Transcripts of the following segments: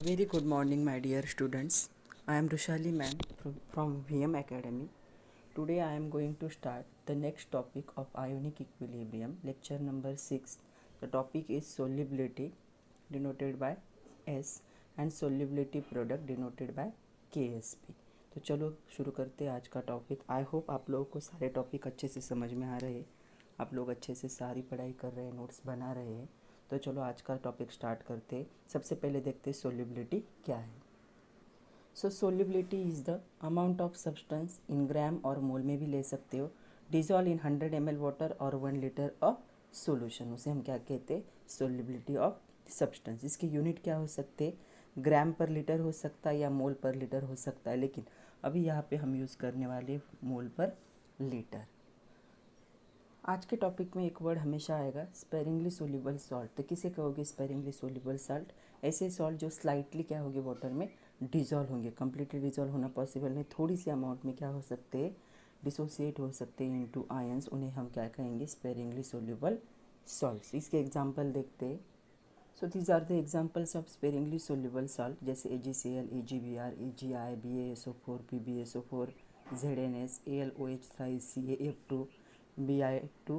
Very good morning, my dear students. I am Rushali ma'am from VM Academy. Today I am going to start the next topic of ionic equilibrium, lecture number 6. The topic is solubility denoted by S and solubility product denoted by KSP. तो चलो शुरू करते हैं आज का topic. I hope आप लोगों को सारे टॉपिक अच्छे से समझ में आ रहे हैं, आप लोग अच्छे से सारी पढ़ाई कर रहे हैं, नोट्स बना रहे हैं. तो चलो आज का टॉपिक स्टार्ट करते हैं. सबसे पहले देखते हैं सोल्युबिलिटी क्या है. So solubility is the amount of substance in gram और मोल में भी ले सकते हो, डिजॉल्व इन 100 ml वाटर और 1 लीटर ऑफ सोल्यूशन. उसे हम क्या कहते हैं? Solubility of substance. इसके यूनिट क्या हो सकते हैं? ग्राम पर लीटर हो सकता है या मोल पर लीटर हो सकता है, लेकिन अभी यहाँ पे हम यूज़ करने वाले मोल पर लीटर. आज के टॉपिक में एक वर्ड हमेशा आएगा, स्पेरिंगली सोल्यूबल सॉल्ट. तो किसे कहोगे स्पेरिंगली सोल्यूबल सॉल्ट? ऐसे सॉल्ट जो स्लाइटली क्या होंगे वाटर में डिजॉल्व होंगे. कम्प्लीटली डिजॉल्व होना पॉसिबल नहीं, थोड़ी सी अमाउंट में क्या हो सकते हैं? डिसोसिएट हो सकते हैं इनटू आयंस. उन्हें हम क्या कहेंगे? Sparingly soluble salts. इसके एग्जांपल देखते हैं. So these are the examples of sparingly soluble salt, जैसे AgCl, AgBr, AgI, BaSO4, PbSO4, ZnS, AlOH thrice, CaF2, Bi2,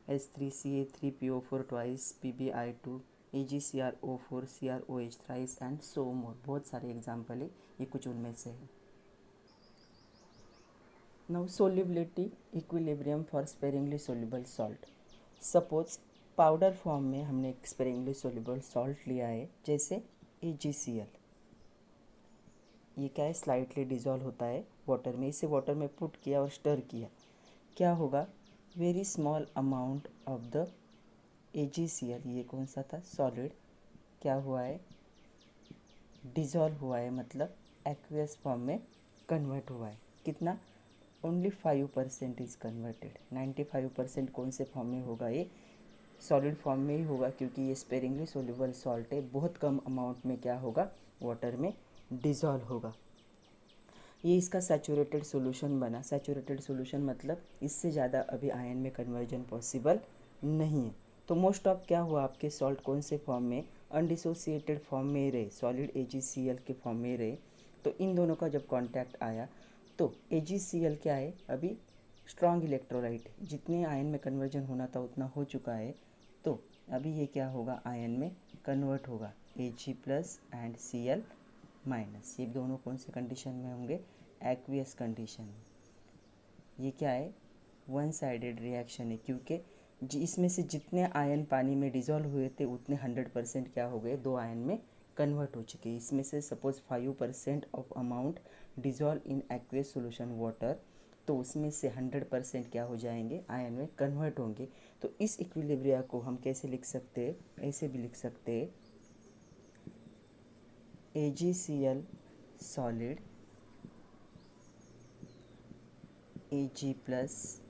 H3Ca3PO4 twice, PbI2, AgCrO4, CrOH thrice and so more. बहुत सारे examples है, ये कुछ उनमें से है. Now solubility equilibrium for sparingly soluble salt. Suppose powder form में हमने एक स्पेरिंगली सोल्यूबल सॉल्ट लिया है, जैसे AgCl. ये क्या है? स्लाइटली डिजॉल्व होता है वाटर में. इसे वाटर में पुट किया और स्टर किया, क्या होगा? Very small amount of the AgCl, ये कौन सा था? सॉलिड. क्या हुआ है? डिजॉल्व हुआ है, मतलब एक्वियस फॉर्म में कन्वर्ट हुआ है. कितना? Only 5% is converted. 95% कौन से फॉर्म में होगा? ये सॉलिड फॉर्म में ही होगा, क्योंकि ये स्पेरिंगली सोल्यूबल सॉल्ट है. बहुत कम अमाउंट में क्या होगा? वाटर में डिजॉल्व होगा. ये इसका सैचुरेटेड सॉल्यूशन बना. सैचुरेटेड सॉल्यूशन मतलब इससे ज़्यादा अभी आयन में कन्वर्जन पॉसिबल नहीं है. तो मोस्ट ऑफ क्या हुआ? आपके सॉल्ट कौन से फॉर्म में? अनडिसोसिएटेड फॉर्म में रहे, सॉलिड AgCl के फॉर्म में रहे. तो इन दोनों का जब कांटेक्ट आया तो AgCl क्या है? अभी स्ट्रॉन्ग इलेक्ट्रोलाइट, जितने आयन में कन्वर्जन होना था उतना हो चुका है. तो अभी ये क्या होगा? आयन में कन्वर्ट होगा, Ag plus and Cl minus. ये दोनों कौन से कंडीशन में होंगे? एक्वियस कंडीशन में. ये क्या है? वन साइडेड रिएक्शन है, क्योंकि इसमें से जितने आयन पानी में डिजॉल्व हुए थे उतने 100% क्या हो गए? दो आयन में कन्वर्ट हो चुके. इसमें से suppose 5% of amount dissolve in aqueous solution water, तो उसमें से 100% क्या हो जाएंगे? आयन में कन्वर्ट होंगे. तो इस इक्विलिब्रिया को हम कैसे लिख सकते हैं? ऐसे भी लिख सकते हैं, AgCl solid, Ag plus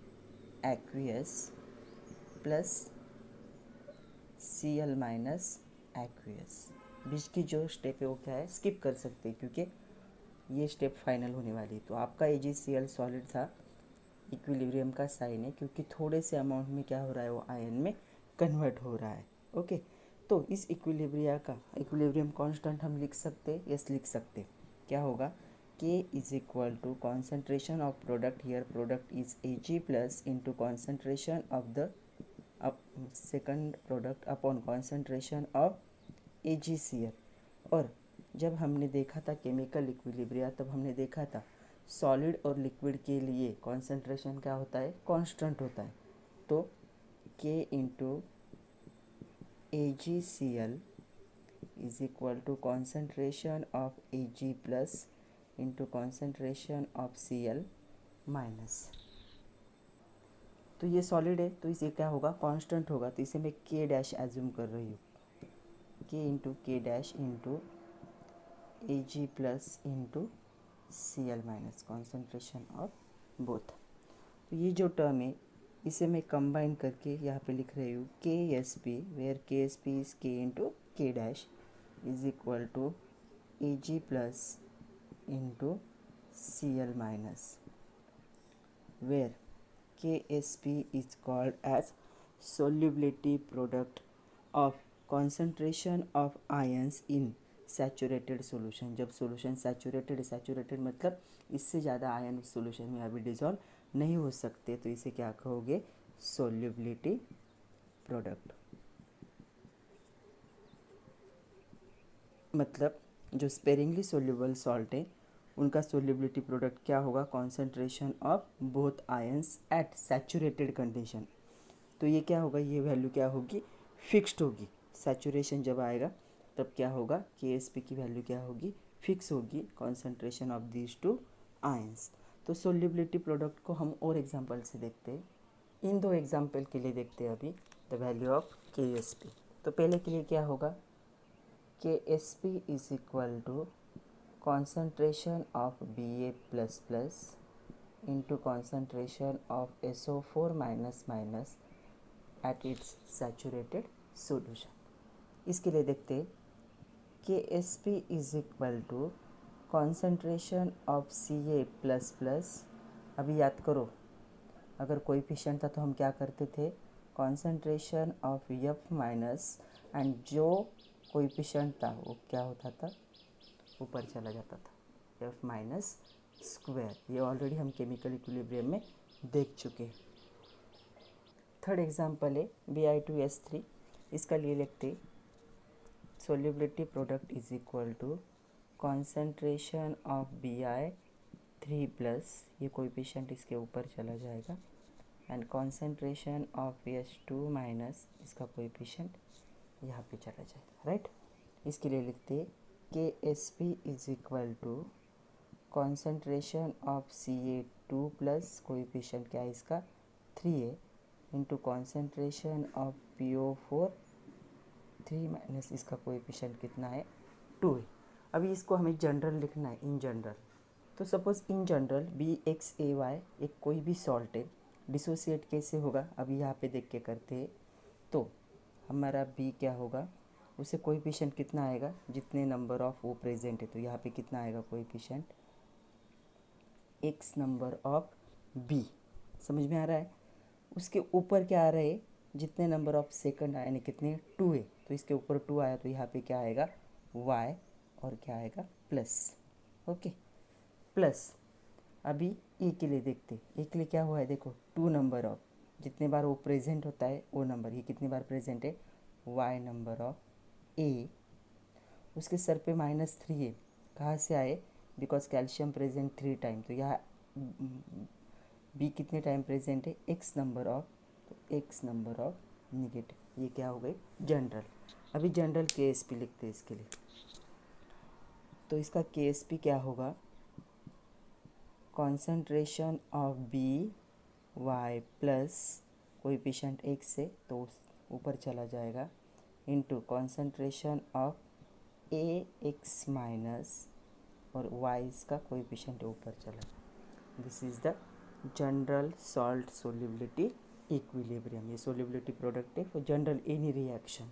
aqueous plus Cl minus aqueous. बीच की जो स्टेप है वो क्या है? स्किप कर सकते हैं, क्योंकि ये स्टेप फाइनल होने वाली है. तो आपका AgCl सॉलिड था, इक्विलिब्रियम का साइन है, क्योंकि थोड़े से अमाउंट में क्या हो रहा है? वो आयन में कन्वर्ट हो रहा है. ओके. तो इस इक्विलिब्रिया का इक्विलिब्रियम कांस्टेंट हम लिख सकते हैं. यस, लिख सकते. क्या होगा? K is equal to concentration of product, here product is Ag plus into concentration of the second product upon concentration of AgCl. और जब हमने देखा था केमिकल इक्विलिब्रिया, तब हमने देखा था सॉलिड और लिक्विड के लिए कॉन्सेंट्रेशन क्या होता है? कांस्टेंट होता है. तो K into AgCl is equal to concentration of Ag plus into concentration of Cl minus. तो ये सॉलिड है, तो इसे क्या होगा? कांस्टेंट होगा. तो इसे मैं K डैश एज्यूम कर रही हूँ. K into K dash into Ag plus into Cl minus, concentration of both. तो ये जो टर्म है इसे मैं कंबाइन करके यहाँ पे लिख रही हूँ KSP, where KSP is K into K dash is equal to Ag plus into Cl minus, where KSP is called as solubility product of concentration of ions in saturated solution, जब solution saturated मतलब इससे ज़्यादा ion उस solution में अभी dissolve नहीं हो सकते, तो इसे क्या कहोगे, सोल्युबिलिटी प्रोडक्ट। मतलब जो स्पेरिंगली सोल्यूबल सॉल्ट है उनका सोल्युबिलिटी प्रोडक्ट क्या होगा, concentration of both ions at saturated condition. तो ये क्या होगा, ये वैल्यू क्या होगी, फिक्स्ड होगी। सैचुरेशन जब आएगा तब क्या होगा, KSP की वैल्यू क्या होगी, फिक्स होगी, concentration of these two ions. तो सोल्युबिलिटी प्रोडक्ट को हम और एग्जांपल से देखते हैं। इन दो एग्जांपल के लिए देखते हैं अभी द वैल्यू ऑफ KSP। तो पहले के लिए क्या होगा, KSP is equal to concentration of Ba++ into concentration of SO4 minus minus at its saturated solution। इसके लिए देखते हैं KSP is equal to concentration of Ca++। अभी याद करो, अगर कोएफिशिएंट था तो हम क्या करते थे, concentration of F minus, and जो कोएफिशिएंट था वो क्या होता था, ऊपर चला जाता था, F माइनस स्क्वायर। ये ऑलरेडी हम केमिकल इक्विलिब्रियम में देख चुके हैं। थर्ड एग्जांपल है Bi2S3। इसका लिए लिखते solubility product is equal to concentration of Bi3+, ये कोएफिशिएंट इसके ऊपर चला जाएगा, and concentration of H2 minus, इसका कोएफिशिएंट यहाँ पे चला जाएगा, राइट। इसके लिए लिखते KSP is equal to concentration of Ca2+, coefficient क्या है इसका 3 है, into concentration of PO4 3 minus, इसका कोएफिशिएंट कितना है 2 है। अभी इसको हमें जनरल लिखना है, इन जनरल। तो सपोज इन जनरल BXAY एक कोई भी सॉल्ट है, डिसोसिएट कैसे होगा अभी यहाँ पे देख के करते हैं। तो हमारा B क्या होगा, उसे कोएफिशिएंट कितना आएगा, जितने नंबर ऑफ वो प्रेजेंट है, तो यहाँ पे कितना आएगा coefficient, x number of B। समझ में आ रहा है। उसके ऊपर क्या आ रहा है, जितने नंबर ऑफ सेकंड आए, यानी कितने 2 है, तो इसके ऊपर 2 आया, तो यहाँ पे क्या आएगा y, और क्या आएगा प्लस, ओके प्लस। अभी ए के लिए देखते, ए के लिए क्या हुआ है, देखो 2 नंबर ऑफ, जितने बार वो प्रेजेंट होता है वो नंबर, ये कितनी बार प्रेजेंट है, y नंबर ऑफ ए। उसके सर पे -3 है, कहाँ से आए, बिकॉज कैल्शियम प्रेजेंट 3 टाइम, तो यहाँ बी कितने टाइम प्रेजेंट है, x नंबर ऑफ, तो x नंबर ऑफ निगेटिव। ये क्या हो गई जनरल। अभी जनरल KSP लिखते हैं इसके लिए। तो इसका KSP क्या होगा, concentration of By plus coefficient x है तो ऊपर चला जाएगा, into concentration of Ax minus, और y इसका कोएफिशिएंट ऊपर चला जाएगा। This is the general salt solubility equilibrium. ये सोल्युबिलिटी प्रोडक्ट है for general any reaction.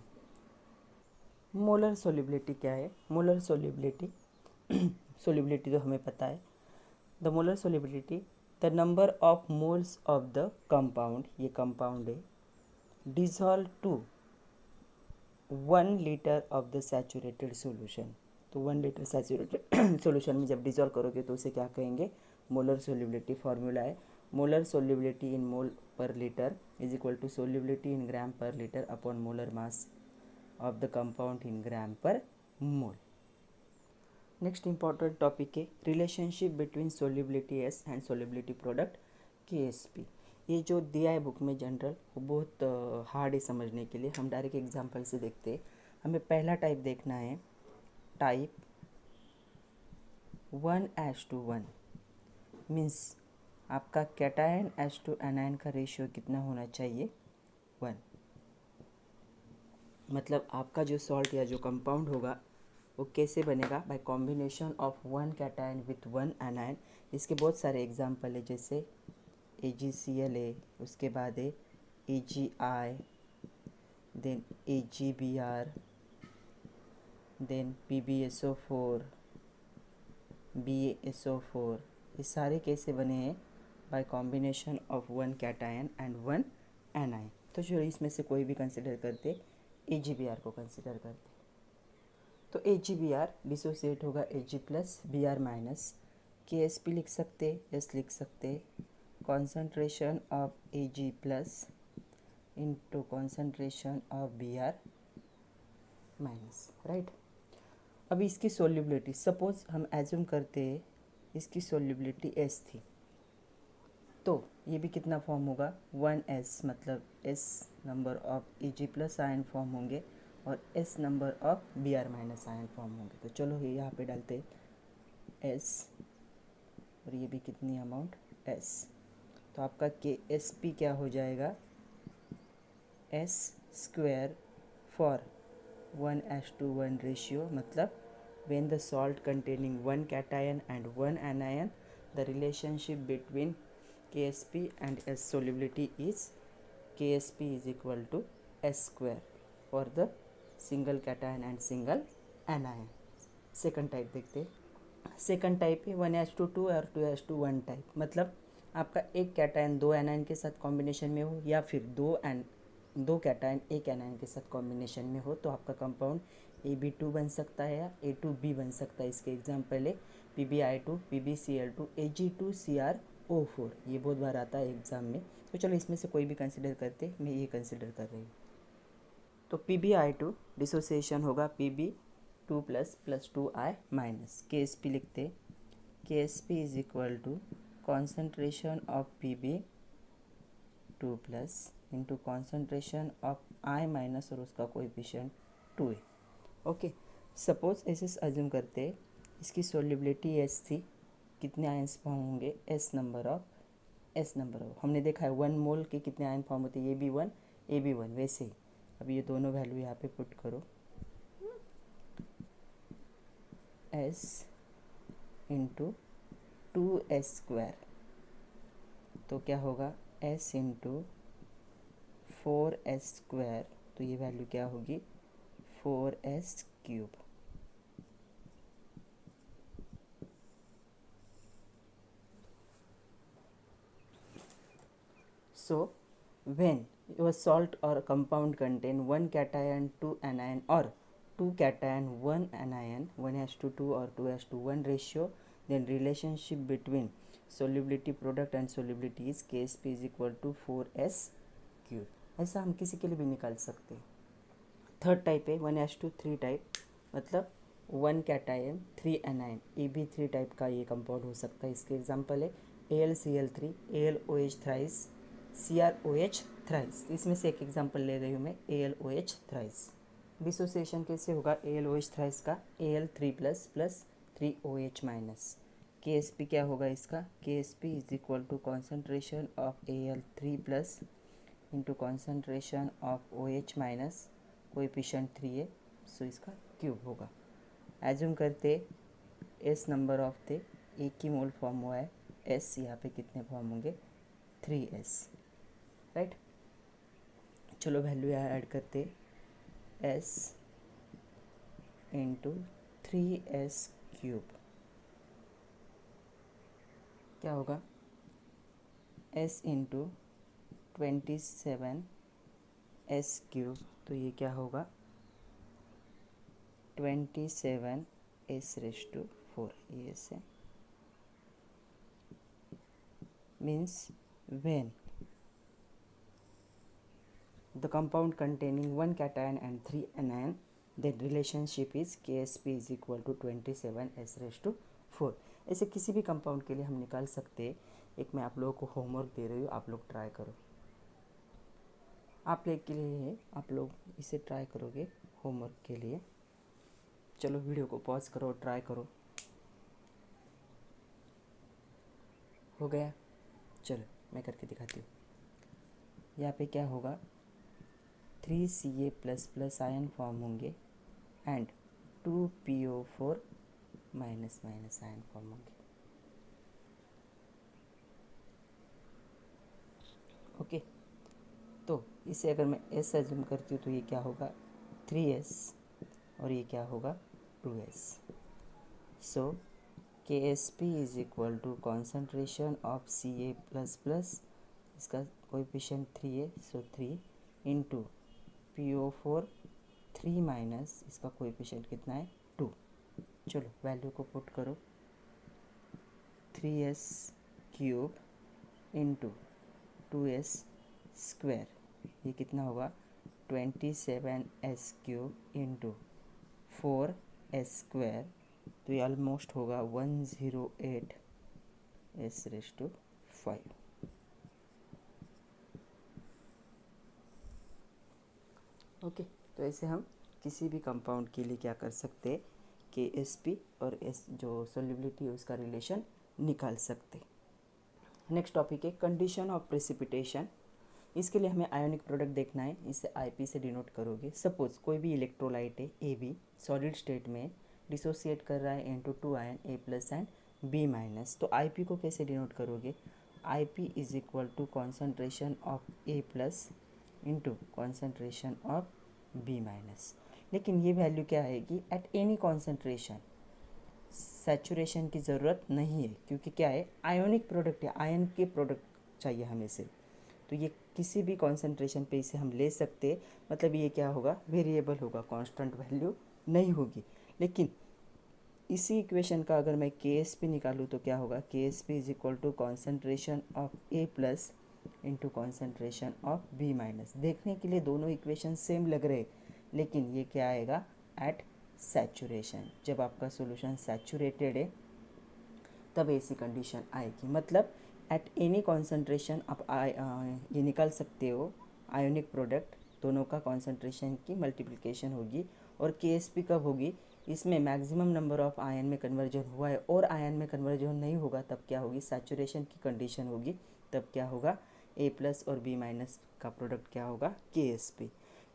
Molar solubility क्या है, मोलर सोल्युबिलिटी सोल्युबिलिटी तो हमें पता है। The molar solubility, the number of moles of the compound, ये कंपाउंड है, dissolve to 1 litre of the saturated solution. तो 1 लीटर सैचुरेटेड सॉल्यूशन में जब डिजॉल्व करोगे तो उसे क्या कहेंगे, मोलर सोल्युबिलिटी। फॉर्मूला है molar solubility in mole per litre is equal to solubility in gram per litre upon molar mass of the compound in gram per mole. Next important topic है relationship between solubility S and solubility product KSP। ये जो दिया है book में general, वो बहुत hard है समझने के लिए। हम डायरेक्ट एग्जांपल से देखते हैं। हमें पहला टाइप देखना है, टाइप 1:1 मीन्स आपका कैटायन H2 एनायन का रेशियो कितना होना चाहिए, 1। मतलब आपका जो सॉल्ट या जो कंपाउंड होगा वो कैसे बनेगा, bye combination of 1 cation with 1 anion. इसके बहुत सारे एग्जांपल है, जैसे AgCl है, उसके बाद है AgI, then AgBr, then PbSO4, BaSO4। ये सारे कैसे बने हैं, bye combination of 1 cation and 1 anion. तो जो इसमें से कोई भी कंसिडर करते, AgBr को कंसिडर करते। तो AgBr डिसोसिएट होगा Ag plus Br minus KSP लिख सकते, एस लिख सकते, concentration of Ag plus into concentration of Br minus, right. अभी इसकी सोल्यूबिलिटी, सपोज हम एज्यूम करते हैं इसकी सोल्यूबिलिटी S थी, तो ये भी कितना फॉर्म होगा 1S, मतलब S number of Ag plus ion form होंगे और S number of Br minus ion form होंगे। तो चलो ये यहाँ पे डालते S और ये भी कितनी अमाउंट S, तो आपका KSP क्या हो जाएगा S स्क्वायर फॉर 1:1 रेशियो, मतलब when the salt containing one cation and one anion, the relationship between KSP and S solubility is KSP is equal to S square for the single cation and single anion। Second type देखते, second type है 1:2 और 2:1 type, मतलब आपका एक cation दो anion के साथ combination में हो या फिर दो कैटायन एक एनायन के साथ कॉम्बिनेशन में हो, तो आपका कंपाउंड AB2 बन सकता है या A2B बन सकता है। इसके एग्जाम्पल है PbI2, PbCl2, Ag2Cr O4, ये बहुत बार आता है एग्जाम में। तो चलो इसमें से कोई भी कंसिडर करते, मैं ये कंसिडर कर रही हूँ। तो PbI2 डिसोसिएशन होगा Pb2 plus 2I minus, KSP लिखते, KSP is equal to concentration of Pb2 plus into concentration of I minus और उसका कोएफिशिएंट 2 है। ओके, सपोज ऐसे अज्यूम करते इसकी सोल्यूबिलिटी S थी, कितने आयंस फॉर्म होंगे S नंबर ऑफ हमने देखा है 1 मोल के कितने आयन फॉर्म होते हैं AB1, वैसे ही अब ये दोनों वैल्यू यहाँ पे पुट करो, S इंटू 2S स्क्वायर, तो क्या होगा S इंटू 4S स्क्वायर, तो ये वैल्यू क्या होगी 4S cube. So when your salt or compound contain one cation, two anion, or two cation, one anion, 1:2 or 2:1 ratio, then relationship between solubility product and solubility is KSP is equal to 4S cube। ऐसा हम किसी के लिए भी निकाल सकते हैं। Third type है 1:3 टाइप, मतलब 1 कैटायन 3 एनायन, AB3 टाइप का ये कंपाउंड हो सकता है। इसके एग्जांपल है AlCl3, AlOH thrice, CrOH thrice. इसमें से एक एग्जांपल ले रही हूँ मैं, AlOH थ्राइस। डिसोसिएशन कैसे होगा AlOH थ्राइस का, Al3 plus plus 3OH minus. KSP क्या होगा इसका, KSP is equal to concentration of Al3 plus into concentration of OH minus, coefficient 3 है, सो इसका क्यूब होगा। एज्यूम करते S नंबर ऑफ थे, एक ही मोल फॉर्म हुआ है, S यहाँ पे कितने फॉर्म होंगे 3S, राइट। चलो वैल्यू यहाँ ऐड करते, S इंटू 3S क्यूब क्या होगा S इंटू 27S क्यूब, तो ये क्या होगा 27S⁴, ये से means when the compound containing one cation and 3 anion, then relationship is KSP is equal to 27S⁴। ऐसे किसी भी कंपाउंड के लिए हम निकाल सकते हैं। एक मैं आप लोगों को होमवर्क दे रही हूँ, आप लोग ट्राई करो, आप लोग के लिए है, आप लोग इसे ट्राई करोगे होमवर्क के लिए। चलो वीडियो को पॉज करो, ट्राई करो, हो गया। चलो मैं करके दिखाती हूँ। यहाँ पे क्या होगा 3Ca++ आयन फॉर्म होंगे एंड 2PO4- आयन फॉर्म होंगे। ओके, तो इसे अगर मैं S एज्यूम करती हूँ तो ये क्या होगा 3S और ये क्या होगा 2S। So KSP is equal to concentration of Ca++, इसका कोएफिशिएंट 3 है, सो 3 इंटू PO4 3 माइनस इसका कोएफिशिएंट कितना है चलो वैल्यू को पुट करो, 3s cube into 2s square, ये कितना होगा 27s cube into 4s square, तो ये ऑलमोस्ट होगा 108 s⁵5। ओके, तो ऐसे हम किसी भी कंपाउंड के लिए क्या कर सकते हैं, KSP और S जो सोल्युबिलिटी है उसका रिलेशन निकाल सकते। नेक्स्ट टॉपिक है कंडीशन ऑफ प्रेसिपिटेशन। इसके लिए हमें आयोनिक प्रोडक्ट देखना है, इसे IP से डिनोट करोगे। सपोज कोई भी इलेक्ट्रोलाइट है AB सॉलिड स्टेट में डिसोसिएट कर रहा है into 2 ion A+ and B-, तो IP को कैसे डिनोट करोगे, IP is equal to concentration of A+ into concentration of B-। लेकिन ये वैल्यू क्या आएगी, एट एनी कॉन्सेंट्रेशन, सैचुरेशन की ज़रूरत नहीं है, क्योंकि क्या है आयोनिक प्रोडक्ट है, आयन के प्रोडक्ट चाहिए हमें से, तो ये किसी भी कॉन्सेंट्रेशन पे इसे हम ले सकते हैं। मतलब ये क्या होगा, वेरिएबल होगा, कांस्टेंट वैल्यू नहीं होगी। लेकिन इसी इक्वेशन का अगर मैं KSP निकालूँ तो क्या होगा, KSP is equal to concentration of A+ into concentration of B-। देखने के लिए दोनों इक्वेशन सेम लग रहे, लेकिन ये क्या आएगा एट सैचुरेशन। जब आपका सॉल्यूशन सैचुरेटेड है तब ऐसी कंडीशन आएगी। मतलब एट एनी कॉन्सेंट्रेशन आप ये निकाल सकते हो, आयोनिक प्रोडक्ट दोनों का कॉन्सेंट्रेशन की मल्टीप्लिकेशन होगी। और KSP कब होगी, इसमें मैक्सिमम नंबर ऑफ आयन में कन्वर्जन हुआ है और आयन में कन्वर्जन नहीं होगा, तब क्या होगी, सैचुरेशन की कंडीशन होगी, तब क्या होगा A+ और B- का प्रोडक्ट क्या होगा, KSP।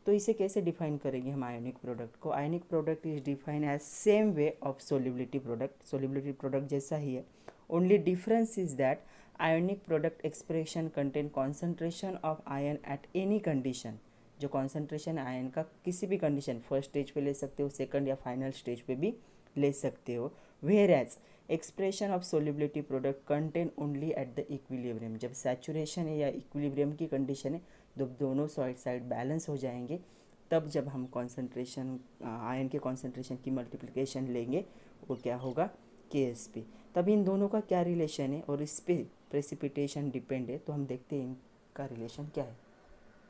तो इसे कैसे डिफाइन करेंगे हम आयोनिक प्रोडक्ट को, ionic product is define as same way of solubility product, solubility product जैसा ही है, only difference is that ionic product expression contain concentration of ion at any condition. जो कॉन्सेंट्रेशन आयन का किसी भी कंडीशन, फर्स्ट स्टेज पे ले सकते हो, सेकंड या फाइनल स्टेज पे भी ले सकते हो। Whereas expression of solubility product contain only at the equilibrium, जब सैचुरेशन है या इक्विलिब्रियम की कंडीशन है, जब दोनों साइड बैलेंस हो जाएंगे, तब जब हम कॉन्सेंट्रेशन आयन के कॉन्सेंट्रेशन की मल्टीप्लिकेशन लेंगे, वो क्या होगा, KSP। तब इन दोनों का क्या रिलेशन है और इस पे प्रेसिपिटेशन डिपेंड है, तो हम देखते हैं इनका रिलेशन क्या है।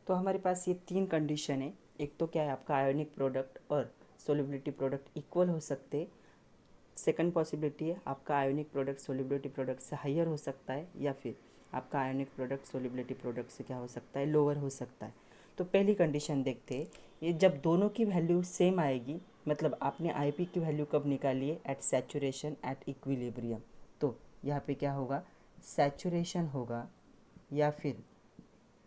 तो हमारे पास ये 3 कंडीशन है। एक तो क्या है, आपका आयोनिक प्रोडक्ट और सोल्युबिलिटी प्रोडक्ट इक्वल हो सकते। सेकंड पॉसिबिलिटी है, आपका आयोनिक प्रोडक्ट सोल्युबिलिटी प्रोडक्ट से हायर हो सकता है, या फिर आपका आयोनिक प्रोडक्ट सोल्युबिलिटी प्रोडक्ट से क्या हो सकता है, लोअर हो सकता है। तो पहली कंडीशन देखते हैं, ये जब दोनों की वैल्यू सेम आएगी, मतलब आपने IP की वैल्यू कब निकाली है, एट सैचुरेशन एट इक्विलिब्रियम, तो यहाँ पे क्या होगा, सैचुरेशन होगा या फिर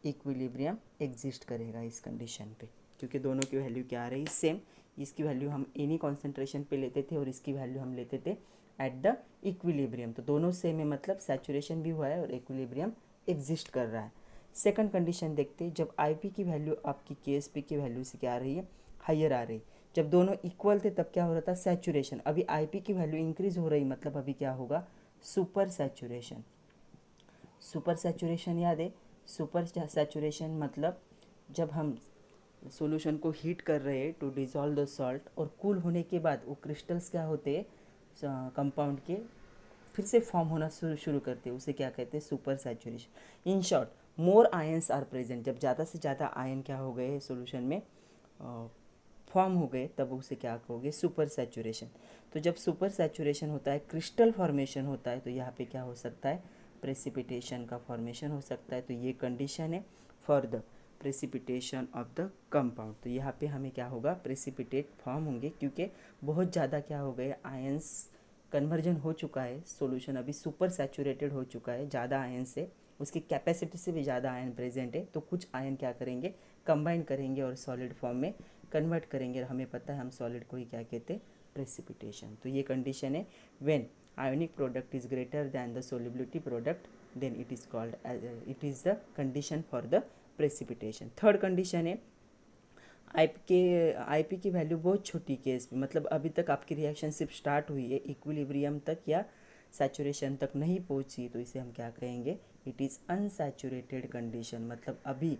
इक्विलिब्रियम एग्जिस्ट करेगा इस कंडीशन पे, क्योंकि दोनों की वैल्यू क्या आ रही है, सेम। इसकी वैल्यू हम एनी कॉन्सेंट्रेशन पे लेते थे और इसकी वैल्यू हम लेते थे एट द इक्विलिब्रियम, तो दोनों सेम है, मतलब सैचुरेशन भी हुआ है और इक्विलिब्रियम एग्जिस्ट कर रहा है। सेकंड कंडीशन देखते हैं, जब IP की वैल्यू आपकी KSP की वैल्यू से क्या आ रही है, हायर आ रही। जब दोनों इक्वल थे तब क्या हो रहा था, सैचुरेशन। अभी IP की वैल्यू इंक्रीज हो रही, मतलब अभी क्या होगा, सुपर सैचुरेशन। सुपर सैचुरेशन याद है, सुपर सैचुरेशन मतलब जब हम सॉल्यूशन को हीट कर रहे हैं टू डिज़ोल्व द सॉल्ट, और कूल होने के बाद वो क्रिस्टल्स क्या होते हैं कंपाउंड के, फिर से फॉर्म होना शुरू करते हैं, उसे क्या कहते हैं, super saturation. In short, more ions are present, जब ज़्यादा से ज़्यादा आयन क्या हो गए सॉल्यूशन में फॉर्म हो गए, तब उसे क्या कहोगे, सुपर सैचुरेशन। तो जब सुपर सैचुरेशन होता है, क्रिस्टल फॉर्मेशन होता है, तो यहाँ पे क्या हो सकता है, प्रेसिपिटेशन का फॉर्मेशन हो सकता है। तो ये कंडीशन है for the precipitation of the compound. तो यहाँ पे हमें क्या होगा, प्रेसिपिटेट फॉर्म होंगे, क्योंकि बहुत ज़्यादा क्या हो गए, आयंस कन्वर्जन हो चुका है, सॉल्यूशन अभी सुपर सैचुरेटेड हो चुका है, ज़्यादा आयन से, उसकी कैपेसिटी से भी ज़्यादा आयन प्रेजेंट है, तो कुछ आयन क्या करेंगे, कंबाइन करेंगे और सॉलिड फॉर्म में कन्वर्ट करेंगे। और हमें पता है हम सॉलिड को ही क्या कहते हैं, प्रेसिपिटेशन। तो ये कंडीशन है, when ionic product is greater than the solubility product, then it is called as it is the condition for the precipitation. Third condition है, IP की वैल्यू बहुत छोटी केस में, मतलब अभी तक आपकी रिएक्शन सिर्फ स्टार्ट हुई है, इक्विलिब्रियम तक या सैचुरेशन तक नहीं पहुंची, तो इसे हम क्या कहेंगे, इट इज़ अनसैचुरेटेड कंडीशन। मतलब अभी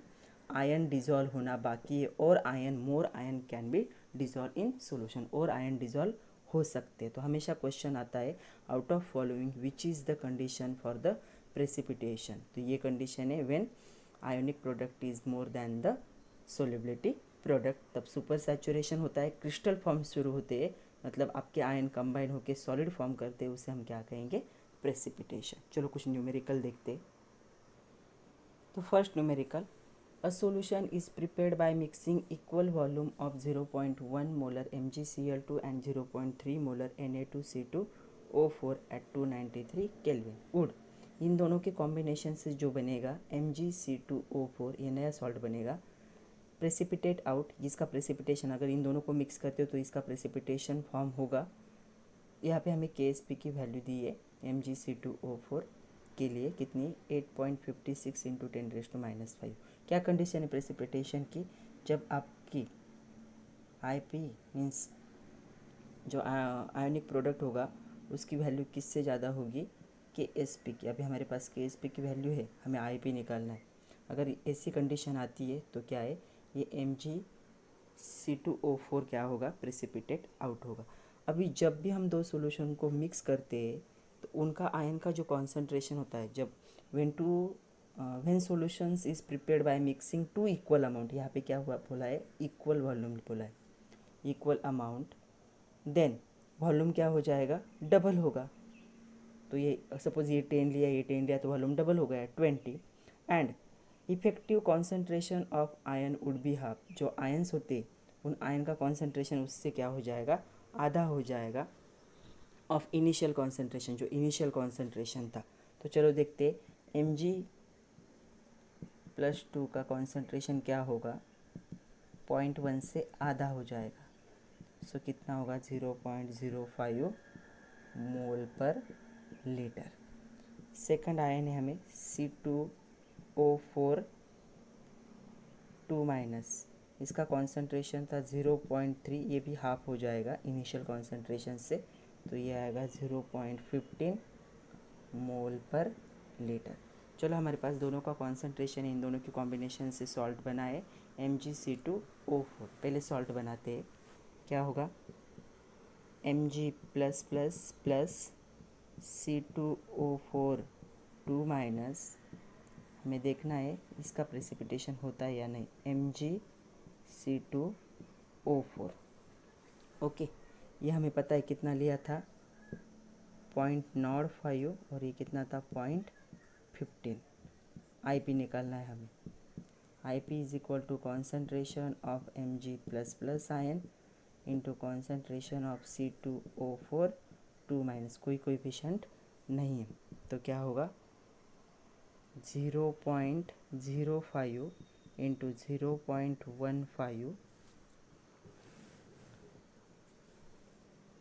आयन डिजॉल्व होना बाकी है, और ion more ion can be dissolve in solution, और आयन डिजॉल्व हो सकते हैं। तो हमेशा क्वेश्चन आता है out of following which is the condition for the precipitation. तो ये कंडीशन है when ionic product is more than the solubility product, तब सुपर सैचुरेशन होता है, क्रिस्टल फॉर्म शुरू होते हैं, मतलब आपके आयन कंबाइन होकर सॉलिड फॉर्म करते हैं, उसे हम क्या कहेंगे, प्रेसिपिटेशन। चलो कुछ न्यूमेरिकल देखते हैं। तो first numerical, a solution is prepared by mixing equal volume of 0.1 molar MgCl2 and 0.3 molar Na2C2O4 at 293 Kelvin wood। इन दोनों के कॉम्बिनेशन से जो बनेगा MgC2O4, ये नया सॉल्ट बनेगा, प्रेसिपिटेट आउट, जिसका प्रेसिपिटेशन अगर इन दोनों को मिक्स करते हो तो इसका प्रेसिपिटेशन फॉर्म होगा। यहाँ पे हमें KSP की वैल्यू दी है MgC2O4 के लिए कितनी, 8.56 इंटू 10⁻⁻5। क्या कंडीशन है प्रेसिपिटेशन की, जब आपकी IP मीन्स जो आयोनिक प्रोडक्ट होगा उसकी वैल्यू किससे ज़्यादा होगी, KSP की। अभी हमारे पास KSP की वैल्यू है, हमें IP निकालना है। अगर ऐसी कंडीशन आती है तो क्या है, ये MgC2O4 क्या होगा, प्रेसिपिटेट आउट होगा। अभी जब भी हम दो सॉल्यूशन को मिक्स करते हैं तो उनका आयन का जो कॉन्सेंट्रेशन होता है, जब when solutions is prepared by mixing two equal amount, यहाँ पे क्या हुआ बोला है, इक्वल वॉल्यूम बोला है, इक्वल अमाउंट, देन वॉल्यूम क्या हो जाएगा, डबल होगा। तो ये सपोज ये 10 लिया, ये 10 लिया, तो वॉल्यूम डबल हो गया 20, and effective concentration of ion would be half. जो आयन्स होते उन आयन का कॉन्सेंट्रेशन उससे क्या हो जाएगा, आधा हो जाएगा ऑफ इनिशियल कॉन्सेंट्रेशन, जो इनिशियल कॉन्सेंट्रेशन था। तो चलो देखते, Mg+2 का कॉन्सेंट्रेशन क्या होगा, 0.1 से आधा हो जाएगा। सो कितना होगा, 0.05 मोल पर लीटर। सेकंड आयन है हमें C2O4 2-, इसका कॉन्सेंट्रेशन था 0.3, ये भी हाफ हो जाएगा इनिशियल कॉन्सेंट्रेशन से, तो ये आएगा 0.15 मोल पर लीटर। चलो हमारे पास दोनों का कॉन्सेंट्रेशन, इन दोनों की कॉम्बिनेशन से सॉल्ट बना है Mg C2O4। पहले सॉल्ट बनाते हैं, क्या होगा, Mg++ C2O4 2-, हमें देखना है इसका प्रेसिपिटेशन होता है या नहीं, MgC2O4। ओके, ये हमें पता है कितना लिया था, 0.05, और ये कितना था, 0.15। IP निकालना है हमें। IP is equal to concentration of Mg++ ion into concentration of C2O4 2-, कोई कोएफिशिएंट नहीं है, तो क्या होगा, 0.05 इंटू 0.15,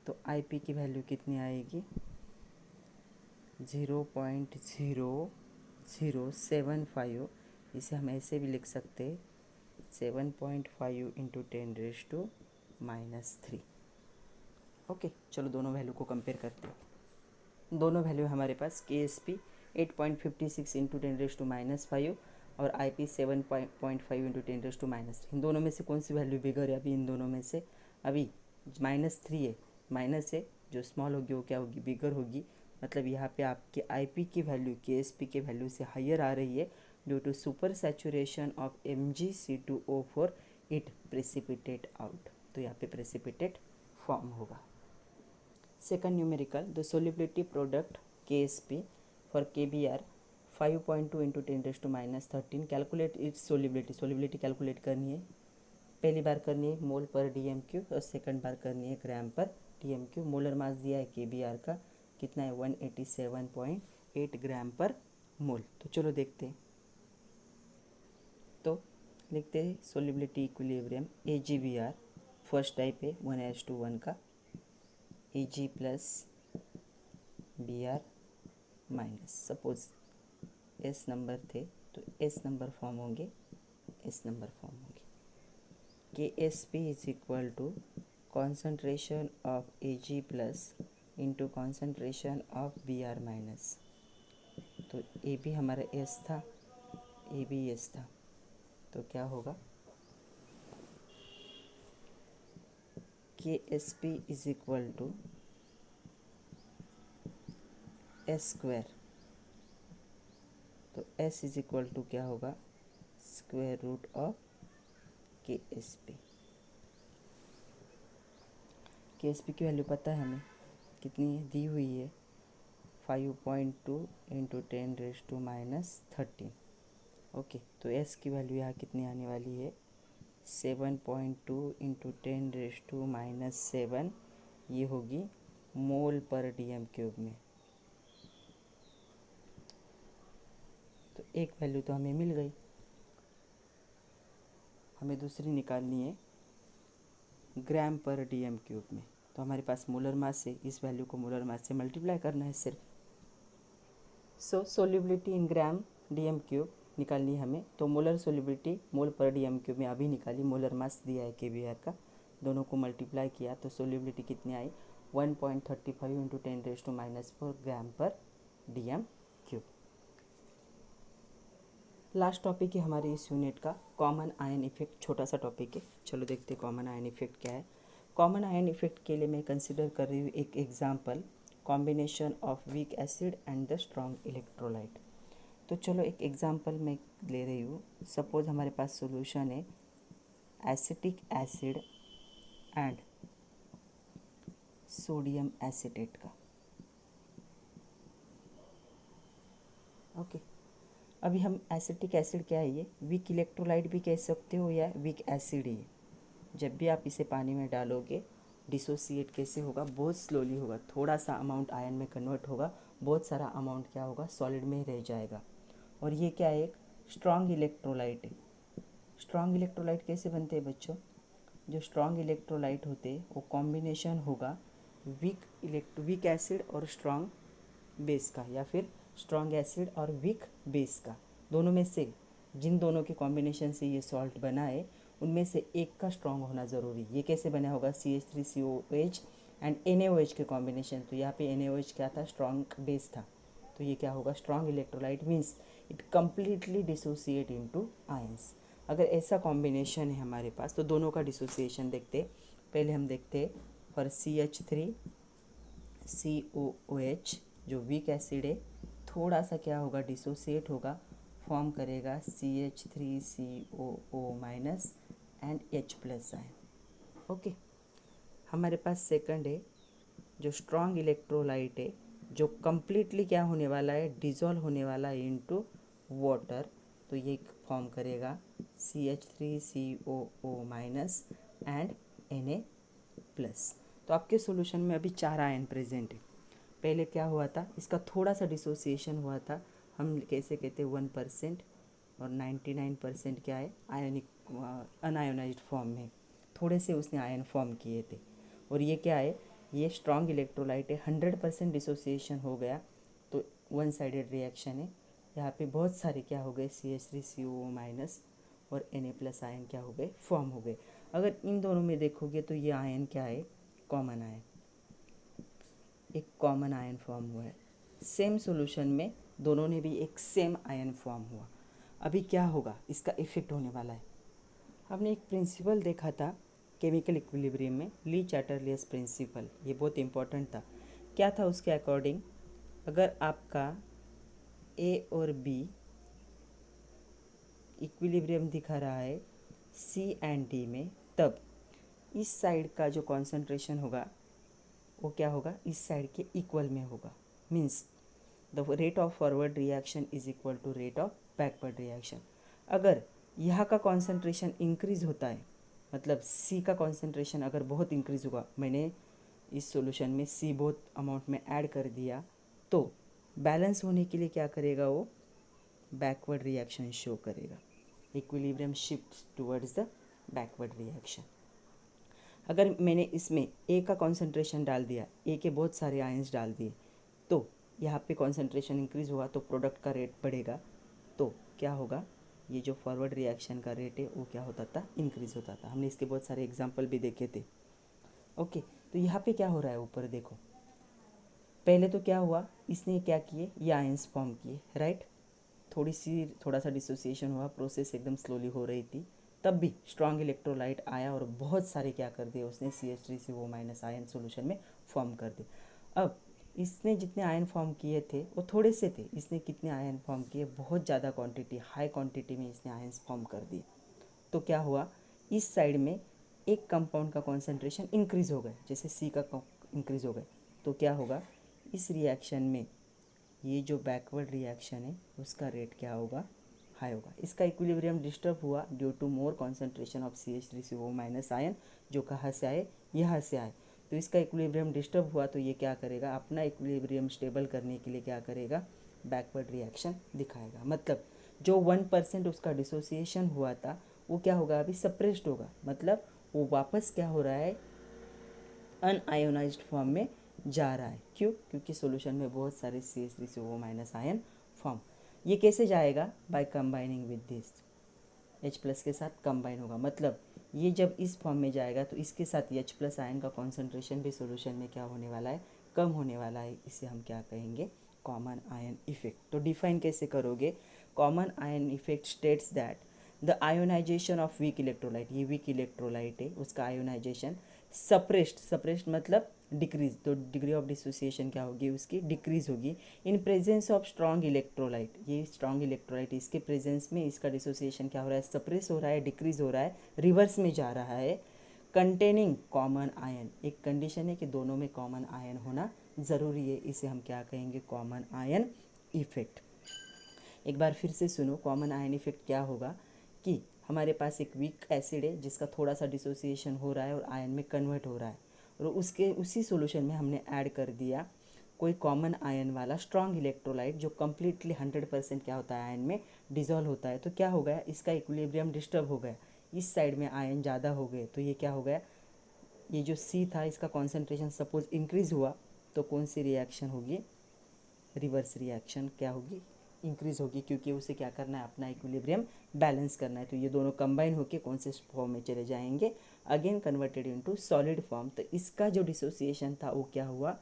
तो IP की वैल्यू कितनी आएगी, 0.0075। इसे हम ऐसे भी लिख सकते हैं, 7.5 इंटू 10⁻⁻3। ओके, चलो दोनों वैल्यू को कंपेयर करते हैं। दोनों वैल्यू हमारे पास KSP 8.56 इंटू 10⁻⁻5 और IP 7.5 इंटू 10⁻⁻3। इन दोनों में से कौन सी वैल्यू बिगर है, अभी इन दोनों में से अभी -3 है, माइनस है, जो स्मॉल होगी वो क्या होगी, बिगर होगी। मतलब यहाँ पे आपके IP की वैल्यू KSP के वैल्यू से हायर आ रही है due to super saturation of Mg C2O4, it precipitate out. तो यहाँ पे प्रेसिपिटेट फॉर्म होगा। Second numerical, the solubility product KSP for KBr 5.2 into 10⁻13, calculate its solubility. Solubility calculate करनी है, पहली बार करनी है मोल पर DMQ और सेकंड बार करनी है ग्राम पर DMQ। मोलर मास दिया है KBr का कितना है, 187.8 ग्राम पर मोल। तो चलो देखते हैं, तो लिखते हैं solubility equilibrium AgBr, first type है 1:1 का, Ag plus Br minus, suppose S number थे तो S नंबर फॉर्म होंगे, S नंबर फॉर्म होंगे। KSP is equal to concentration of Ag plus into concentration of Br minus. तो ए भी हमारा S था, ए भी S था, तो क्या होगा, K S P is equal to S square, तो एस इज इक्वल टू क्या होगा, square root of K S P. K S P की वैल्यू पता है हमें कितनी है, दी हुई है 5.2 इंटू 10⁻⁻13। ओके, तो एस की वैल्यू यहाँ कितनी आने वाली है, 7.2 इंटू 10⁻⁻7, ये होगी मोल पर डीएम क्यूब में। तो एक वैल्यू तो हमें मिल गई, हमें दूसरी निकालनी है ग्राम पर डीएम क्यूब में। तो हमारे पास मोलर मास से इस वैल्यू को मोलर मास से मल्टीप्लाई करना है सिर्फ। सो सोल्यूबिलिटी इन ग्राम डीएम क्यूब निकालनी है हमें। तो मोलर सोल्यूबिलिटी मोल पर डीएम क्यूब में अभी निकाली, मोलर मास दिया है केवीआर का, दोनों को मल्टीप्लाई किया तो सोल्यूबिलिटी कितनी आई, 1.35 इंटू 10⁻⁻4 ग्राम पर डीएम क्यूब। लास्ट टॉपिक है हमारे इस यूनिट का कॉमन आयन इफेक्ट, छोटा सा टॉपिक है। चलो देखते हैं कॉमन आयन इफेक्ट क्या है। कॉमन आयन इफेक्ट के लिए मैं कंसिडर कर रही हूँ एक example, combination of weak acid and the strong electrolyte. तो चलो एक एग्जांपल मैं ले रही हूँ। सपोज हमारे पास सॉल्यूशन है acetic acid and sodium acetate का। ओके, अभी हम एसिटिक एसिड क्या है, ये वीक इलेक्ट्रोलाइट भी कह सकते हो या वीक एसिड ही है। जब भी आप इसे पानी में डालोगे डिसोसिएट कैसे होगा, बहुत स्लोली होगा, थोड़ा सा अमाउंट आयन में कन्वर्ट होगा, बहुत सारा अमाउंट क्या होगा, सॉलिड में रह जाएगा। और ये क्या है, एक स्ट्रॉन्ग इलेक्ट्रोलाइट है। स्ट्रॉन्ग इलेक्ट्रोलाइट कैसे बनते हैं बच्चों, जो स्ट्रॉन्ग इलेक्ट्रोलाइट होते हैं वो कॉम्बिनेशन होगा वीक एसिड और स्ट्रॉन्ग बेस का, या फिर स्ट्रॉन्ग एसिड और वीक बेस का, दोनों में से जिन दोनों के कॉम्बिनेशन से ये सॉल्ट बना है उनमें से एक का स्ट्रॉन्ग होना ज़रूरी। ये कैसे बना होगा, CH3COH एंड NaOH के कॉम्बिनेशन। तो यहाँ पे NaOH क्या था, स्ट्रॉन्ग बेस था, तो ये क्या होगा, strong electrolyte means it completely dissociate into ions. अगर ऐसा कॉम्बिनेशन है हमारे पास तो दोनों का डिसोसिएशन देखते। पहले हम देखते फॉर CH3COOH जो वीक एसिड है, थोड़ा सा क्या होगा, डिसोसिएट होगा, फॉर्म करेगा CH3COO- and H+ ion. Okay, हमारे पास सेकंड है जो स्ट्रॉन्ग इलेक्ट्रोलाइट है, जो कम्प्लीटली क्या होने वाला है, डिज़ोल्व होने वाला है इनटू वाटर। तो ये फॉर्म करेगा CH3COO- एंड Na+। तो आपके सॉल्यूशन में अभी 4 आयन प्रेजेंट है। पहले क्या हुआ था, इसका थोड़ा सा डिसोसिएशन हुआ था, हम कैसे कहते हैं 1%, और 99% क्या है, आयनिक अनआयोनाइज्ड फॉर्म में, थोड़े से उसने आयन फॉर्म किए थे। और ये क्या है, ये स्ट्रॉन्ग इलेक्ट्रोलाइट है, 100% डिसोसिएशन हो गया तो वन साइडेड रिएक्शन है। यहाँ पे बहुत सारे क्या हो गए, CH3COO- और Na+ आयन क्या हो गए, फॉर्म हो गए। अगर इन दोनों में देखोगे तो ये आयन क्या है, कॉमन आयन, एक कॉमन आयन फॉर्म हुआ है। सेम सॉल्यूशन में दोनों ने भी एक सेम आयन फॉर्म हुआ। अभी क्या होगा, इसका इफेक्ट होने वाला है। हमने एक प्रिंसिपल देखा था केमिकल इक्विलिब्रियम में, ली चाटरलियस प्रिंसिपल, ये बहुत इंपॉर्टेंट था। क्या था उसके अकॉर्डिंग, अगर आपका A और B इक्विलिब्रियम दिखा रहा है C एंड D में, तब इस साइड का जो कॉन्सेंट्रेशन होगा वो क्या होगा, इस साइड के इक्वल में होगा। Means the rate of forward reaction is equal to rate of backward reaction. अगर यहाँ का कॉन्सेंट्रेशन इंक्रीज होता है, मतलब C का कॉन्सेंट्रेशन अगर बहुत इंक्रीज होगा, मैंने इस सॉल्यूशन में C बहुत अमाउंट में ऐड कर दिया, तो बैलेंस होने के लिए क्या करेगा, वो बैकवर्ड रिएक्शन शो करेगा, equilibrium shift towards the backward reaction. अगर मैंने इसमें A का कॉन्सेंट्रेशन डाल दिया, A के बहुत सारे आयंस डाल दिए, तो यहाँ पे कॉन्सेंट्रेशन इंक्रीज हुआ तो प्रोडक्ट का रेट बढ़ेगा, तो क्या होगा, ये जो फॉरवर्ड रिएक्शन का रेट है वो क्या होता था, इंक्रीज होता था। हमने इसके बहुत सारे एग्जांपल भी देखे थे। ओके, तो यहाँ पे क्या हो रहा है, ऊपर देखो, पहले तो क्या हुआ, इसने क्या किए, ये आयंस फॉर्म किए, राइट, थोड़ा सा डिसोसिएशन हुआ, प्रोसेस एकदम स्लोली हो रही थी, तब भी स्ट्रॉन्ग इलेक्ट्रोलाइट आया और बहुत सारे क्या कर दिए उसने, CH3CO माइनस आयन सोल्यूशन में फॉर्म कर दिए। अब इसने जितने आयन फॉर्म किए थे वो थोड़े से थे, इसने कितने आयन फॉर्म किए, बहुत ज़्यादा क्वांटिटी, हाई क्वांटिटी में इसने आयन्स फॉर्म कर दिए। तो क्या हुआ, इस साइड में एक कंपाउंड का कॉन्सेंट्रेशन इंक्रीज हो गया, जैसे C का इंक्रीज हो गया, तो क्या होगा इस रिएक्शन में, ये जो बैकवर्ड रिएक्शन है उसका रेट क्या होगा, हाई होगा। इसका इक्विलिब्रियम डिस्टर्ब हुआ due to more concentration of CH3CO minus ion, जो कहाँ से आए, यहाँ से आए। तो इसका इक्विलिब्रियम डिस्टर्ब हुआ तो ये क्या करेगा, अपना इक्विलिब्रियम स्टेबल करने के लिए क्या करेगा, बैकवर्ड रिएक्शन दिखाएगा। मतलब जो 1% उसका डिसोसिएशन हुआ था वो क्या होगा, अभी सप्रेस्ड होगा, मतलब वो वापस क्या हो रहा है, अनआयोनाइज्ड फॉर्म में जा रहा है। क्यों, क्योंकि सॉल्यूशन में बहुत सारे CH3CO माइनस आयन फॉर्म। ये कैसे जाएगा, by combining with this, H+ के साथ कंबाइन होगा। मतलब ये जब इस फॉर्म में जाएगा तो इसके साथ H+ आयन का कॉन्सेंट्रेशन भी सॉल्यूशन में क्या होने वाला है, कम होने वाला है। इसे हम क्या कहेंगे, कॉमन आयन इफेक्ट। तो डिफाइन कैसे करोगे, common ion effect states that the ionization of weak electrolyte, ये वीक इलेक्ट्रोलाइट है, उसका आयोनाइजेशन सप्रेस्ड मतलब डिक्रीज, तो डिग्री ऑफ डिसोसिएशन क्या होगी उसकी, डिक्रीज होगी। In presence of strong electrolyte, ये स्ट्रॉन्ग इलेक्ट्रोलाइट, इसके प्रेजेंस में इसका डिसोसिएशन क्या हो रहा है, सप्रेस हो रहा है, डिक्रीज हो रहा है, रिवर्स में जा रहा है। कंटेनिंग कॉमन आयन, एक कंडीशन है कि दोनों में कॉमन आयन होना ज़रूरी है, इसे हम क्या कहेंगे, कॉमन आयन इफेक्ट। एक बार फिर से सुनो, कॉमन आयन इफेक्ट क्या होगा कि हमारे पास एक वीक एसिड है जिसका थोड़ा सा डिसोसिएशन हो रहा है और आयन में कन्वर्ट हो रहा है, और उसके उसी सॉल्यूशन में हमने ऐड कर दिया कोई कॉमन आयन वाला स्ट्रॉन्ग इलेक्ट्रोलाइट जो कम्प्लीटली 100% क्या होता है, आयन में डिजॉल्व होता है। तो क्या हो गया, इसका इक्विलिब्रियम डिस्टर्ब हो गया, इस साइड में आयन ज़्यादा हो गए, तो ये क्या हो गया, ये जो C था इसका कॉन्सेंट्रेशन सपोज इंक्रीज हुआ, तो कौन सी रिएक्शन होगी, रिवर्स रिएक्शन क्या होगी, इंक्रीज होगी, क्योंकि उसे क्या करना है, अपना इक्विलिब्रियम बैलेंस करना है। तो ये दोनों कंबाइन होकर कौन से फॉर्म में चले जाएंगे, again converted into solid form. तो इसका जो डिसोसिएशन था वो क्या हुआ,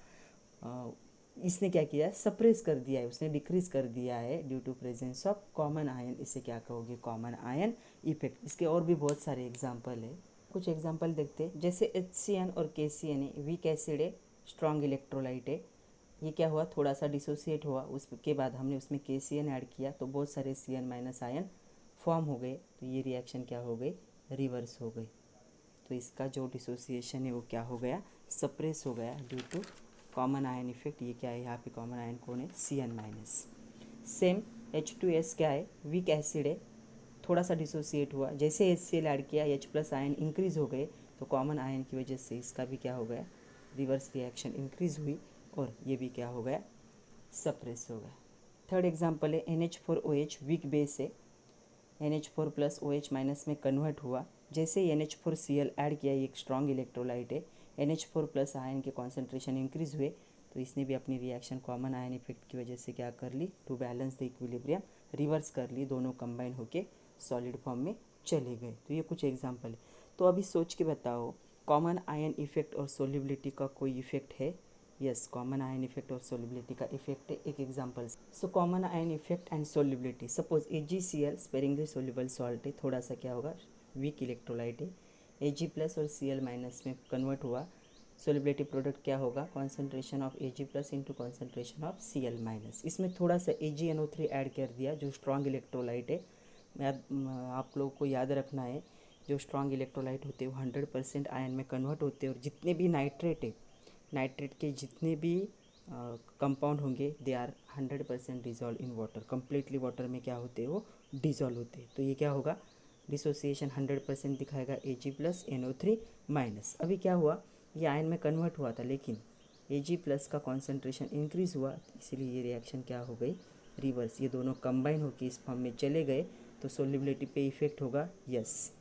इसने क्या किया है, सप्रेस कर दिया है, उसने डिक्रीज कर दिया है due to presence of common ion. इसे क्या कहोगे, कॉमन आयन इफेक्ट। इसके और भी बहुत सारे एग्जाम्पल है, कुछ एग्जाम्पल देखते हैं। जैसे HCN और KCN है, वीक एसिड है, स्ट्रॉन्ग इलेक्ट्रोलाइट है, ये क्या हुआ, थोड़ा सा डिसोसिएट हुआ, उसके बाद हमने उसमें KCN ऐड किया तो बहुत सारे CN माइनस आयन फॉर्म हो गए, तो ये रिएक्शन क्या हो गई, रिवर्स हो गई। तो इसका जो डिसोसिएशन है वो क्या हो गया, सप्रेस हो गया due to common ion effect. ये क्या है, यहाँ पे कॉमन आयन कौन है, CN माइनस। सेम H2S क्या है, वीक एसिड है, थोड़ा सा डिसोसिएट हुआ, जैसे HCl ऐड किया H+ आयन इंक्रीज हो गए, तो कॉमन आयन की वजह से इसका भी क्या हो गया, रिवर्स रिएक्शन इंक्रीज हुई, और ये भी क्या हो गया, सप्रेस हो गया। थर्ड एग्जांपल है NH4OH, वीक बेस है, NH4+OH माइनस में कन्वर्ट हुआ, जैसे ही NH4Cl ऐड किया, ये एक स्ट्रॉन्ग इलेक्ट्रोलाइट है, NH4+ आयन के कॉन्सेंट्रेशन इंक्रीज हुए, तो इसने भी अपनी रिएक्शन कॉमन आयन इफेक्ट की वजह से क्या कर ली, to balance the equilibrium reverse कर ली, दोनों कंबाइन होके सॉलिड फॉर्म में चले गए। तो ये कुछ एग्जांपल है। तो अभी सोच के बताओ, कॉमन आयन इफेक्ट और सोल्युबिलिटी का कोई इफेक्ट है, यस, कॉमन आयन इफेक्ट और सोल्युबिलिटी का इफेक्ट है। एक example, so common ion effect and solubility, suppose AgCl sparingly soluble salt है, थोड़ा सा क्या होगा, वीक इलेक्ट्रोलाइट है, Ag+ और Cl- में कन्वर्ट हुआ, सोल्युबिलिटी प्रोडक्ट क्या होगा, concentration of Ag+ into concentration of Cl-। इसमें थोड़ा सा AgNO3 ऐड कर दिया, जो स्ट्रॉन्ग इलेक्ट्रोलाइट है। आप लोगों को याद रखना है, जो स्ट्रॉन्ग इलेक्ट्रोलाइट होते हैं वो 100% आयन में कन्वर्ट होते हैं, और जितने भी नाइट्रेट है, नाइट्रेट के जितने भी कंपाउंड होंगे they are 100% dissolve in water, completely water में क्या होते हैं, वो डिजॉल्व होते हैं। तो ये क्या होगा, डिसोसिएशन 100% दिखाएगा, Ag+NO3-। अभी क्या हुआ, ये आयन में कन्वर्ट हुआ था, लेकिन Ag+ का कॉन्सेंट्रेशन इंक्रीज हुआ, इसीलिए ये रिएक्शन क्या हो गई, रिवर्स। ये दोनों कंबाइन होकर इस फॉर्म में चले गए, तो सोल्युबिलिटी पे इफेक्ट होगा, यस।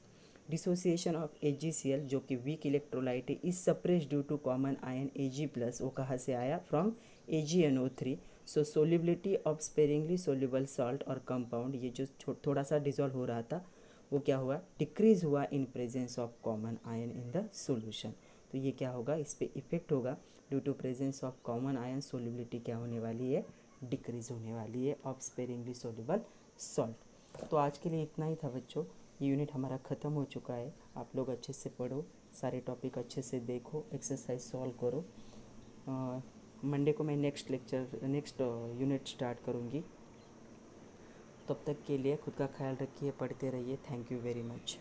डिसोसिएशन ऑफ AgCl, जो कि वीक इलेक्ट्रोलाइट है, is suppress due to common ion Ag+, वो कहाँ से आया, from AgNO3। So solubility of sparingly soluble salt और कंपाउंड, ये जो थोड़ा सा डिजॉल्व हो रहा था वो क्या हुआ, डिक्रीज हुआ in presence of common ion in the solution. तो ये क्या होगा, इस पर इफेक्ट होगा, due to presence of common ion solubility क्या होने वाली है, डिक्रीज होने वाली है ऑफ स्पेरिंगली सोल्यूबल सॉल्ट। तो आज के लिए इतना ही था बच्चों। ये यूनिट हमारा ख़त्म हो चुका है। आप लोग अच्छे से पढ़ो, सारे टॉपिक अच्छे से देखो, एक्सरसाइज सॉल्व करो। मंडे को मैं नेक्स्ट यूनिट स्टार्ट करूँगी। तब तक के लिए खुद का ख्याल रखिए, पढ़ते रहिए। Thank you very much.